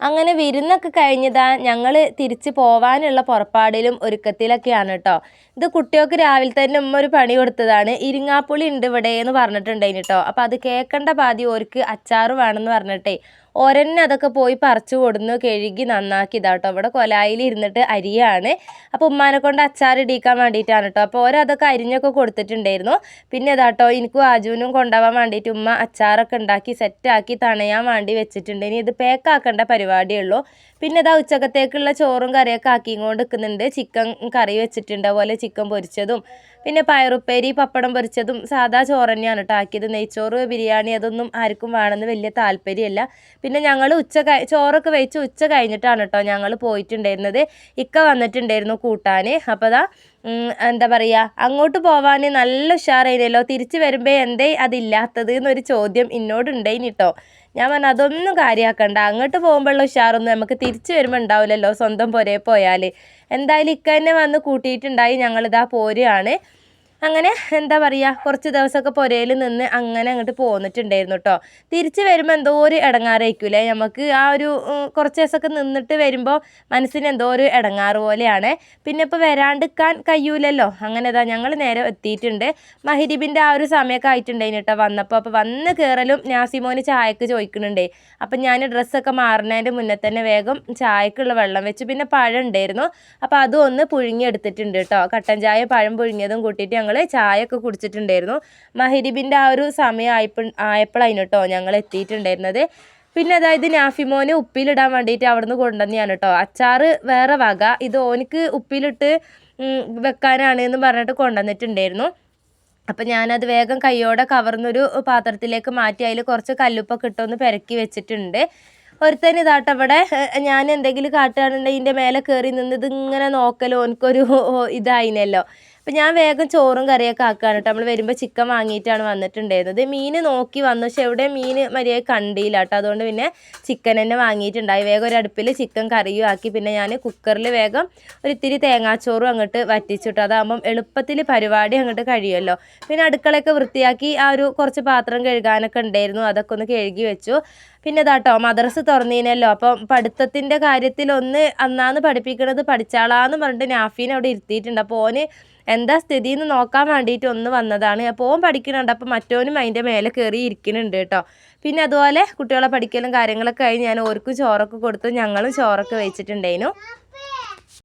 അങ്ങനെ വിരുന്നൊക്കെ കഴിഞ്ഞതാ ഞങ്ങൾ തിരിച്ച് പോവാനുള്ള പുറപ്പാടിലും ഒരുക്കത്തിലൊക്കെയാണ് കേട്ടോ. ഇത് കുട്ടികൾക്ക് രാവിലെ തന്നെ ഉമ്മ ഒരു പണി കൊടുത്തതാണ്. ഇരിങ്ങാപ്പുളി ഉണ്ട് ഇവിടെ എന്ന് പറഞ്ഞിട്ടുണ്ടായിന് കേട്ടോ. അപ്പോൾ അത് കേൾക്കേണ്ട പാതി ഓർക്ക് അച്ചാറ് വേണമെന്ന് പറഞ്ഞിട്ടേ ഓരന്നെ അതൊക്കെ പോയി പറിച്ചു കൊടുന്ന് കഴുകി നന്നാക്കി ഇതാട്ടോ. ഇവിടെ കൊലായിൽ ഇരുന്നിട്ട് അരിയാണ്. അപ്പോൾ ഉമ്മാനെ കൊണ്ട് അച്ചാർ ഇടിക്കാൻ വേണ്ടിയിട്ടാണ് കേട്ടോ. അപ്പോൾ ഓരതൊക്കെ അരിഞ്ഞൊക്കെ കൊടുത്തിട്ടുണ്ടായിരുന്നു. പിന്നെ ഇതാട്ടോ എനിക്കും ആജുവിനും കൊണ്ടുപോകാൻ വേണ്ടിയിട്ട് ഉമ്മ അച്ചാറൊക്കെ ഉണ്ടാക്കി സെറ്റാക്കി തണയാൻ വേണ്ടി വെച്ചിട്ടുണ്ട്. ഇനി ഇത് പേക്കാക്കേണ്ട പരിപാടിയുള്ളൂ. പിന്നെ ഇതാ ഉച്ചക്കത്തേക്കുള്ള ചോറും കറിയൊക്കെ ആക്കിക്കൊണ്ട് നിൽക്കുന്നുണ്ട്. ചിക്കൻ കറി വെച്ചിട്ടുണ്ട്, അതുപോലെ ചിക്കൻ പൊരിച്ചതും പിന്നെ പയറുപ്പേരി പപ്പടം പൊരിച്ചതും സാധാ ചോറ് തന്നെയാണ് കേട്ടോ ആക്കിയത്. നെയ്ച്ചോറ് ബിരിയാണി അതൊന്നും ആർക്കും വേണമെന്ന് വലിയ താല്പര്യമല്ല. പിന്നെ ഞങ്ങൾ ചോറൊക്കെ വെച്ച് ഉച്ച കഴിഞ്ഞിട്ടാണ് കേട്ടോ ഞങ്ങൾ പോയിട്ടുണ്ടായിരുന്നത്. ഇക്ക വന്നിട്ടുണ്ടായിരുന്നു കൂട്ടാൻ. അപ്പോൾ അതാ എന്താ പറയുക, അങ്ങോട്ട് പോവാൻ നല്ല ഉഷാറായിരുന്നല്ലോ. തിരിച്ച് വരുമ്പോൾ എന്തേ അതില്ലാത്തത് എന്നൊരു ചോദ്യം എന്നോടുണ്ടായിന് കേട്ടോ. ഞാൻ പറഞ്ഞു അതൊന്നും കാര്യമാക്കണ്ട, അങ്ങോട്ട് പോകുമ്പോഴുള്ള ഉഷാറൊന്നും നമുക്ക് തിരിച്ച് വരുമ്പോൾ ഉണ്ടാവില്ലല്ലോ സ്വന്തം പുരയിൽ പോയാൽ. എന്തായാലും ഇക്ക തന്നെ വന്ന് കൂട്ടിയിട്ടുണ്ടായി. ഞങ്ങളിതാ പോരുകയാണ്. അങ്ങനെ എന്താ പറയുക, കുറച്ച് ദിവസമൊക്കെ പുരയിൽ നിന്ന് അങ്ങനെ അങ്ങോട്ട് പോന്നിട്ടുണ്ടായിരുന്നു കേട്ടോ. തിരിച്ച് വരുമ്പോൾ എന്തോ ഒരു ഇടങ്ങാറായിരിക്കൂലേ നമുക്ക്. ആ ഒരു കുറച്ച് ദിവസമൊക്കെ നിന്നിട്ട് വരുമ്പോൾ മനസ്സിന് എന്തോ ഒരു ഇടങ്ങാറ് പോലെയാണ്. പിന്നെ ഇപ്പോൾ വരാണ്ടിരിക്കാൻ കഴിയൂലല്ലോ. അങ്ങനെ ഇതാ ഞങ്ങൾ നേരെ എത്തിയിട്ടുണ്ട്. മഹരിബിൻ്റെ ആ ഒരു സമയമൊക്കെ ആയിട്ടുണ്ടായിന് കേട്ടോ വന്നപ്പോൾ. അപ്പോൾ വന്ന് കയറലും നാസിമോന് ചായക്ക് ചോദിക്കുന്നുണ്ടേ. അപ്പം ഞാൻ ഡ്രസ്സൊക്കെ മാറുന്നതിൻ്റെ മുന്നേ തന്നെ വേഗം ചായക്കുള്ള വെള്ളം വെച്ച് പിന്നെ പഴം ഉണ്ടായിരുന്നു. അപ്പോൾ അതും ഒന്ന് പുഴുങ്ങിയെടുത്തിട്ടുണ്ട് കേട്ടോ. കട്ടൻ ചായ പഴം പുഴുങ്ങിയതും കൂട്ടിയിട്ട് ഞങ്ങൾ ചായ ഒക്കെ കുടിച്ചിട്ടുണ്ടായിരുന്നു. മഹരിബിൻ്റെ ആ ഒരു സമയം ആയപ്പോഴാണ് കേട്ടോ ഞങ്ങൾ എത്തിയിട്ടുണ്ടായിരുന്നത്. പിന്നെ അതായത് നാഫിമോന് ഉപ്പിലിടാൻ വേണ്ടിയിട്ട് അവിടെ നിന്ന് കൊണ്ടുവന്നെയാണ് കേട്ടോ. അച്ചാറ് വേറെ വക, ഇത് ഓനിക്ക് ഉപ്പിലിട്ട് വെക്കാനാണ് എന്ന് പറഞ്ഞിട്ട് കൊണ്ടുവന്നിട്ടുണ്ടായിരുന്നു. അപ്പം ഞാനത് വേഗം കൈയോടെ കവർന്നൊരു പാത്രത്തിലേക്ക് മാറ്റി അതിൽ കുറച്ച് കല്ലുപ്പൊക്കെ ഇട്ടൊന്ന് പെരക്കി വെച്ചിട്ടുണ്ട്. ഒരുത്തന് ഇതാട്ടോ ഇവിടെ ഞാൻ എന്തെങ്കിലും കാട്ടുകയാണെന്നുണ്ടെങ്കിൽ ഇതിൻ്റെ മേലെ കയറി നിന്ന് ഇതിങ്ങനെ നോക്കലോ എനിക്കൊരു ഇതായിനല്ലോ. അപ്പം ഞാൻ വേഗം ചോറും കറിയൊക്കെ ആക്കുകയാണ് കേട്ടോ. നമ്മൾ വരുമ്പോൾ ചിക്കൻ വാങ്ങിയിട്ടാണ് വന്നിട്ടുണ്ടായിരുന്നത്. മീൻ നോക്കി വന്നു, പക്ഷെ എവിടെ മീൻ മര്യാദ കണ്ടില്ല കേട്ടോ. അതുകൊണ്ട് പിന്നെ ചിക്കൻ തന്നെ വാങ്ങിയിട്ടുണ്ടായി. വേഗം ഒരു അടുപ്പിൽ ചിക്കൻ കറിയും ആക്കി. പിന്നെ ഞാൻ കുക്കറിൽ വേഗം ഒരിത്തിരി തേങ്ങാച്ചോറും അങ്ങോട്ട് വറ്റിച്ചിട്ടു. അതാകുമ്പം എളുപ്പത്തിൽ പരിപാടി അങ്ങോട്ട് കഴിയുമല്ലോ. പിന്നെ അടുക്കളയൊക്കെ വൃത്തിയാക്കി ആ ഒരു കുറച്ച് പാത്രം കഴുകാനൊക്കെ ഉണ്ടായിരുന്നു, അതൊക്കെ ഒന്ന് കഴുകി വെച്ചു. പിന്നെ ഇതാട്ടോ മദ്രസ തുറന്നീനല്ലോ. അപ്പം പഠിത്തത്തിൻ്റെ കാര്യത്തിൽ അന്നാന്ന് പഠിപ്പിക്കണത് പഠിച്ചാളാന്ന് പറഞ്ഞിട്ട് നാഫീനെ അവിടെ ഇരുത്തിയിട്ടുണ്ട്. അപ്പോൾ ഓന് എന്താ സ്ഥിതി എന്ന് നോക്കാൻ വേണ്ടിയിട്ട് ഒന്ന് വന്നതാണ്. അപ്പോൾ ഓൻ പഠിക്കുന്നുണ്ട്, അപ്പോൾ മറ്റോനും അതിൻ്റെ മേലെ കയറി ഇരിക്കുന്നുണ്ട് കേട്ടോ. പിന്നെ അതുപോലെ കുട്ടികളെ പഠിക്കലും കാര്യങ്ങളൊക്കെ കഴിഞ്ഞ് ഞാൻ ഓർക്കും ചോറൊക്കെ കൊടുത്തു. ഞങ്ങളും ചോറൊക്കെ വെച്ചിട്ടുണ്ടായിരുന്നു.